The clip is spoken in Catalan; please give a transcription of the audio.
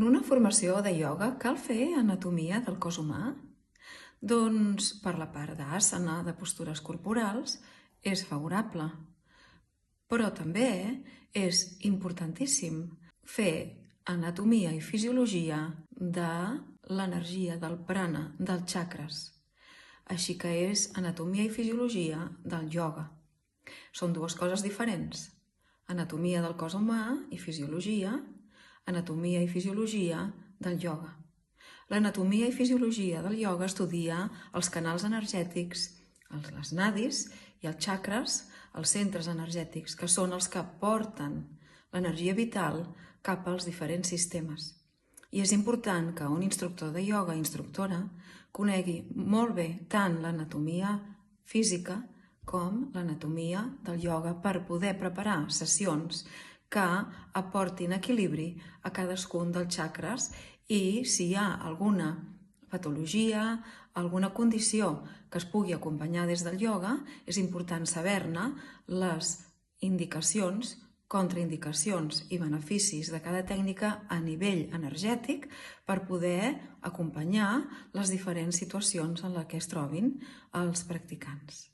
En una formació de ioga cal fer anatomia del cos humà? Doncs per la part d'asana, de postures corporals, és favorable. Però també és importantíssim fer anatomia i fisiologia de l'energia, del prana, dels chakres. Així que és anatomia i fisiologia del ioga. Són dues coses diferents. Anatomia del cos humà i fisiologia, anatomia i fisiologia del ioga. L'anatomia i fisiologia del ioga estudia els canals energètics, les nadis i els chakres, els centres energètics, que són els que porten l'energia vital cap als diferents sistemes. I és important que un instructor de ioga, instructora, conegui molt bé tant l'anatomia física com l'anatomia del ioga per poder preparar sessions que aportin equilibri a cadascun dels chakres i si hi ha alguna patologia, alguna condició que es pugui acompanyar des del ioga, és important saber-ne les indicacions, contraindicacions i beneficis de cada tècnica a nivell energètic per poder acompanyar les diferents situacions en les que es trobin els practicants.